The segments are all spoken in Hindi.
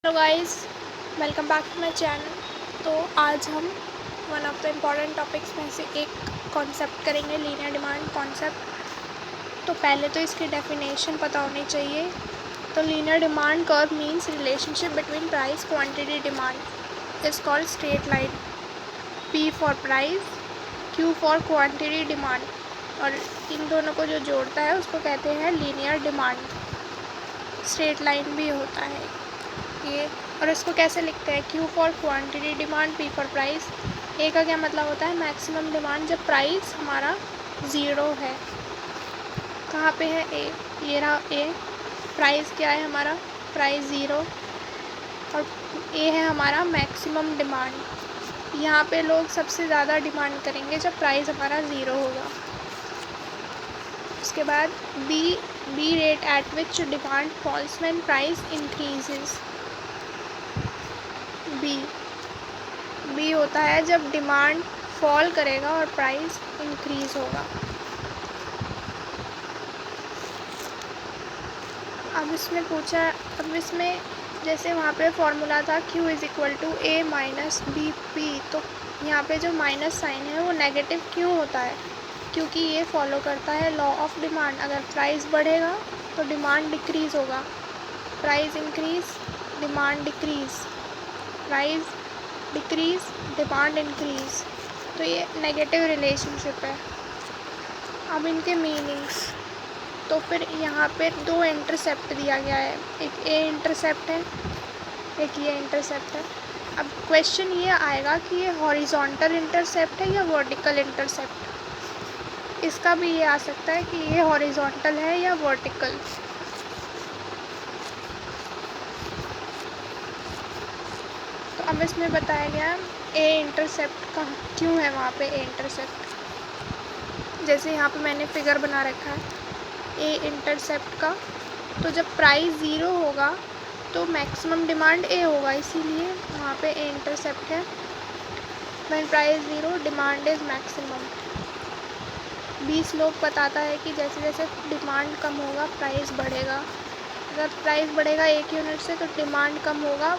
Hello guys, welcome back to my channel. तो आज हम one of the important topics में से एक कॉन्सेप्ट करेंगे, लीनियर डिमांड कॉन्सेप्ट। तो पहले तो इसकी डेफिनेशन पता होनी चाहिए। तो linear demand curve means relationship between price quantity demand is called straight line. P for price, Q for quantity demand, और इन दोनों को जो जोड़ता है उसको कहते हैं लीनियर डिमांड। स्ट्रेट लाइन भी होता है ये। और इसको कैसे लिखते हैं? Q for quantity demand, P for price. A का क्या मतलब होता है? मैक्सिमम डिमांड जब प्राइस हमारा ज़ीरो है। कहाँ पे है ए? ये रहा ए। प्राइस क्या है हमारा? Price zero. और ए है हमारा मैक्सिमम डिमांड। यहाँ पे लोग सबसे ज़्यादा डिमांड करेंगे जब प्राइस हमारा ज़ीरो होगा। उसके बाद B rate at which demand falls when price increases. B होता है जब डिमांड फॉल करेगा और प्राइस इंक्रीज़ होगा। अब इसमें जैसे वहाँ पे फॉर्मूला था Q is equal to A minus B P, तो यहाँ पे जो माइनस साइन है वो नेगेटिव क्यों होता है? क्योंकि ये फॉलो करता है लॉ ऑफ डिमांड। अगर प्राइस बढ़ेगा तो डिमांड डिक्रीज़ होगा, price increase demand decrease, price decrease demand increase. तो ये नेगेटिव रिलेशनशिप है। अब इनके मीनिंग्स, तो फिर यहाँ पे दो इंटरसेप्ट दिया गया है, एक ए इंटरसेप्ट है, एक ये इंटरसेप्ट है। अब क्वेश्चन ये आएगा कि ये हॉरिजॉन्टल इंटरसेप्ट है या वर्टिकल इंटरसेप्ट। इसका भी ये आ सकता है कि ये हॉरिजॉन्टल है या वर्टिकल। तो अब इसमें बताया गया ए इंटरसेप्ट का क्यों है वहाँ पे ए इंटरसेप्ट। जैसे यहाँ पे मैंने फिगर बना रखा है ए इंटरसेप्ट का। तो जब प्राइस ज़ीरो होगा तो मैक्सिमम डिमांड ए होगा, इसीलिए वहाँ पे ए इंटरसेप्ट है। When price zero demand is maximum. B slope बताता है कि जैसे जैसे डिमांड कम होगा प्राइस बढ़ेगा। अगर प्राइस बढ़ेगा 1 यूनिट से तो डिमांड कम होगा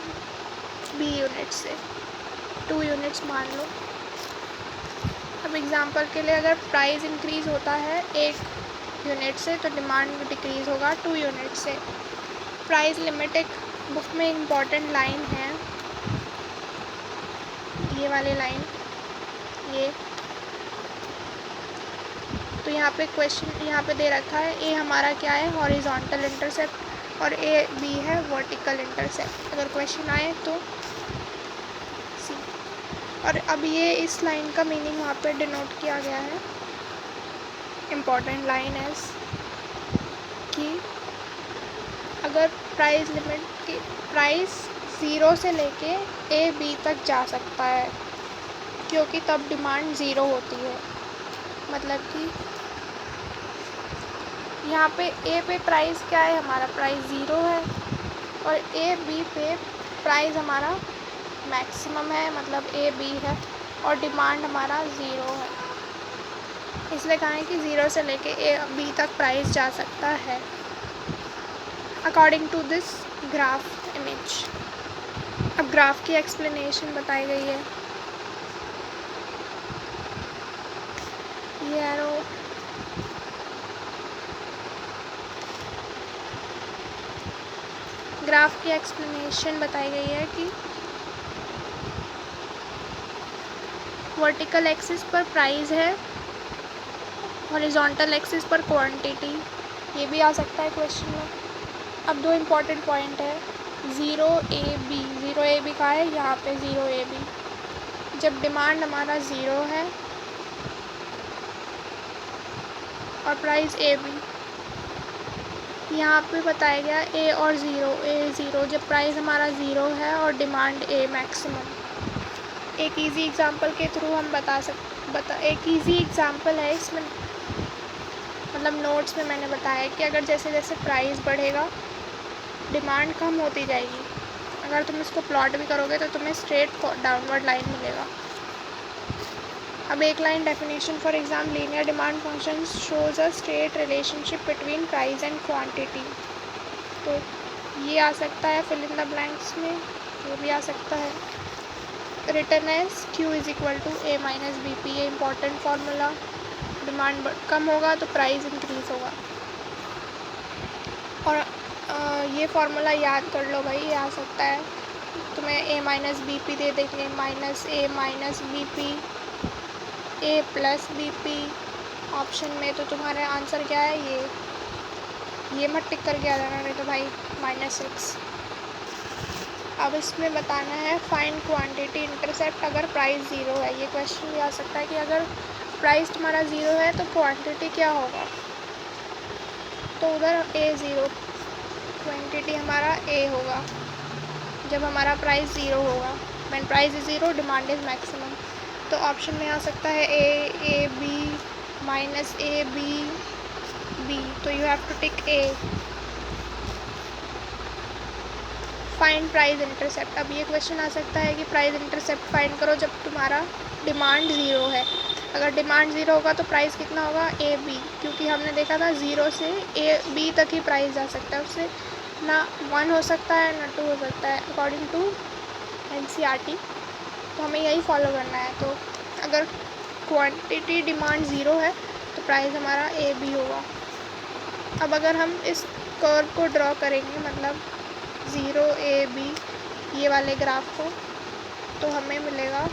बी यूनिट से, 2 यूनिट्स मान लो। अब एग्ज़ाम्पल के लिए अगर प्राइस इंक्रीज़ होता है 1 यूनिट से तो डिमांड डिक्रीज़ होगा 2 यूनिट से। प्राइस लिमिट एक बुक में इम्पॉर्टेंट लाइन है, ये वाली लाइन, ये। तो यहाँ पे क्वेश्चन यहाँ पे दे रखा है ए हमारा क्या है? हॉरिजॉन्टल इंटरसेप्ट, और ए बी है वर्टिकल इंटरसेप्ट। अगर क्वेश्चन आए तो सी। और अब ये इस लाइन का मीनिंग वहाँ पे डिनोट किया गया है। इम्पॉर्टेंट लाइन है कि अगर प्राइस लिमिट की प्राइस ज़ीरो से लेके ए बी तक जा सकता है, क्योंकि तब डिमांड ज़ीरो होती है। मतलब कि यहाँ पे ए पे प्राइस क्या है? हमारा प्राइस ज़ीरो है, और ए बी पे प्राइस हमारा मैक्सिमम है, मतलब ए बी है, और डिमांड हमारा ज़ीरो है। इसलिए कहा है कि ज़ीरो से लेके ए बी तक प्राइस जा सकता है according to this graph image. अब ग्राफ की एक्सप्लेनेशन बताई गई है। ये एरो ग्राफ की एक्सप्लेनेशन बताई गई है कि वर्टिकल एक्सिस पर प्राइस है, हॉरिजॉन्टल एक्सिस पर क्वांटिटी। ये भी आ सकता है क्वेश्चन में। अब दो इम्पॉर्टेंट पॉइंट है, ज़ीरो ए बी का है यहाँ पे, ज़ीरो ए बी। जब डिमांड हमारा ज़ीरो है और प्राइस ए बी, यहाँ पे बताया गया ए और ज़ीरो, जब प्राइस हमारा ज़ीरो है और डिमांड ए मैक्सिमम। एक इजी एग्जांपल के थ्रू हम एक इजी एग्जांपल है इसमें, मतलब नोट्स में मैंने बताया कि अगर जैसे जैसे प्राइस बढ़ेगा डिमांड कम होती जाएगी। अगर तुम इसको प्लॉट भी करोगे तो तुम्हें स्ट्रेट डाउनवर्ड लाइन मिलेगा। अब एक line definition for exam, linear demand function shows a straight relationship between price and quantity. तो ये आ सकता है फिल इन द ब्लैंक्स में, ये भी आ सकता है। Written as Q is equal to A minus B P, ये इम्पॉर्टेंट फार्मूला। डिमांड कम होगा तो प्राइस इंक्रीज़ होगा। और ये फार्मूला याद कर लो भाई, ये आ सकता है तुम्हें A माइनस बी पी दे देंगे, minus A minus B P, A plus B P option में, तो तुम्हारा आंसर क्या है? ये मत टिक करके आ जाना, नहीं तो भाई -6। अब इसमें बताना है फाइंड क्वांटिटी इंटरसेप्ट अगर प्राइस 0 है। ये क्वेश्चन भी आ सकता है कि अगर प्राइस तुम्हारा 0 है तो क्वांटिटी क्या होगा। तो उधर A0, क्वांटिटी हमारा A होगा जब हमारा प्राइस 0 होगा। When price is 0 demand is maximum. तो ऑप्शन में आ सकता है A B minus A B B, तो you have to tick A। Find price intercept. अब ये क्वेश्चन आ सकता है कि प्राइस इंटरसेप्ट फाइंड करो जब तुम्हारा डिमांड 0 है। अगर डिमांड 0 होगा तो प्राइस कितना होगा? A B, क्योंकि हमने देखा था 0 से A B तक ही प्राइस जा सकता है, उससे ना 1 हो सकता है ना 2 हो सकता है अकॉर्डिंग टू NCERT। तो हमें यही फॉलो करना है। तो अगर क्वांटिटी डिमांड 0 है तो प्राइस हमारा A B होगा। अब अगर हम इस कर्व को ड्रॉ करेंगे, मतलब 0 A B ये वाले ग्राफ को, तो हमें मिलेगा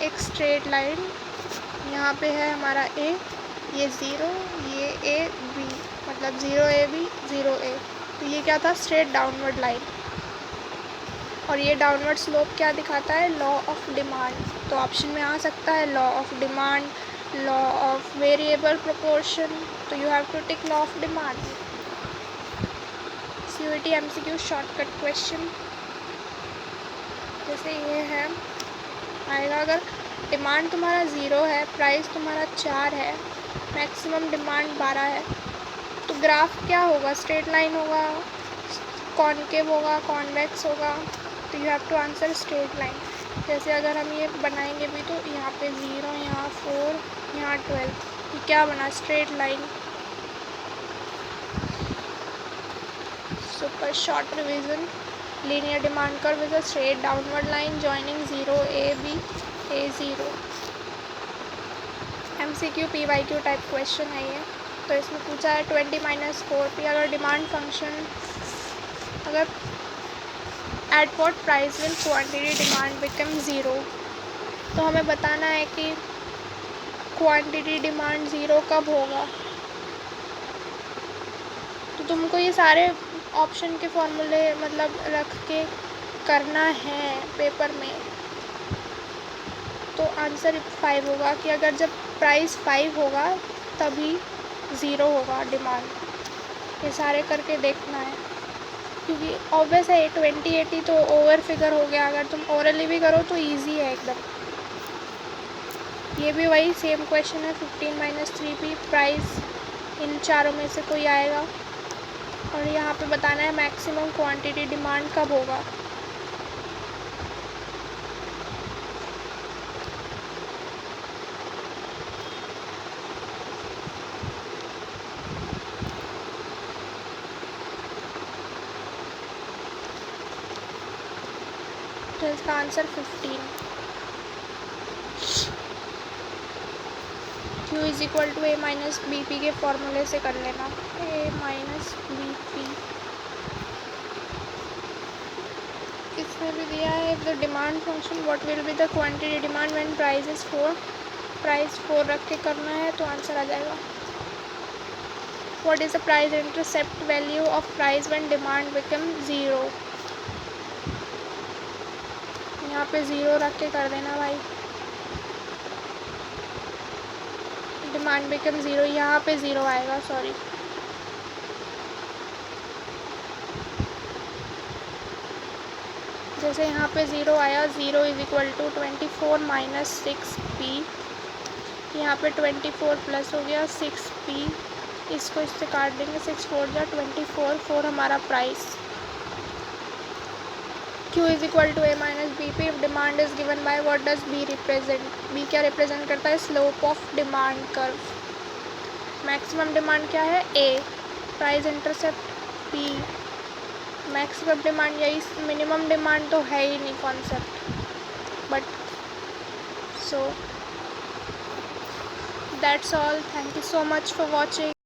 एक स्ट्रेट लाइन। यहाँ पे है हमारा A, ये 0, ये A B, मतलब 0 A B 0 A। तो ये क्या था? Straight downward line. और ये डाउनवर्ड स्लोप क्या दिखाता है? Law of demand. तो ऑप्शन में आ सकता है law of demand, law of variable proportion. तो you have to tick law of demand. CUET MCQ shortcut question जैसे ये है आएगा। अगर डिमांड तुम्हारा 0 है, प्राइस तुम्हारा 4 है, मैक्सिमम डिमांड 12 है, तो ग्राफ क्या होगा? स्ट्रेट लाइन होगा, कॉनकेव होगा, कॉन्वेक्स होगा। तो you have to answer straight line. जैसे अगर हम ये बनाएंगे भी तो यहाँ पे 0, यहाँ 4, यहाँ 12, ये क्या बना? Straight line. Super short revision, linear demand curve is a straight downward line joining 0 A B A0। MCQ PYQ type question है ये। तो इसमें पूछा है 20 माइनस 4P अगर डिमांड फंक्शन, अगर at what price will quantity demand become 0। तो हमें बताना है कि क्वांटिटी डिमांड 0 कब होगा। तो तुमको ये सारे ऑप्शन के फॉर्मूले मतलब रख के करना है पेपर में। तो आंसर 5 होगा कि अगर जब प्राइस 5 होगा तभी 0 होगा डिमांड। ये सारे करके देखना है, क्योंकि ऑब्वियस है 20-80 तो ओवर फिगर हो गया। अगर तुम ओरली भी करो तो इजी है एकदम। ये भी वही सेम क्वेश्चन है, 15 माइनस 3P प्राइस इन चारों में से कोई आएगा। और यहाँ पे बताना है मैक्सिमम क्वांटिटी डिमांड कब होगा। तो इसका answer 15। Q is equal to A minus B P के फॉर्मूले से कर लेना। A माइनस बी पी, इसमें भी दिया है the demand function what will be the quantity demand when price is 4। Price 4 रख के करना है तो आंसर आ जाएगा। What is the price intercept value of price when demand become 0। यहाँ पे 0 रख के कर देना भाई। डिमांड बिकम 0, यहाँ पे 0 आएगा, सॉरी। जैसे यहाँ पे 0 आया, 0 is equal to 24 minus 6P। यहाँ पे 24 प्लस हो गया 6P, इसको इससे काट देंगे, 6 4 जा 24, 4 हमारा price. Q is equal to A minus B P if demand is given by what does B represent. B क्या रिप्रेजेंट करता है? Slope of demand curve. Maximum demand क्या है? A, price intercept P, maximum demand यही, मिनिमम डिमांड तो है ही नहीं concept. But so that's all. Thank you so much for watching.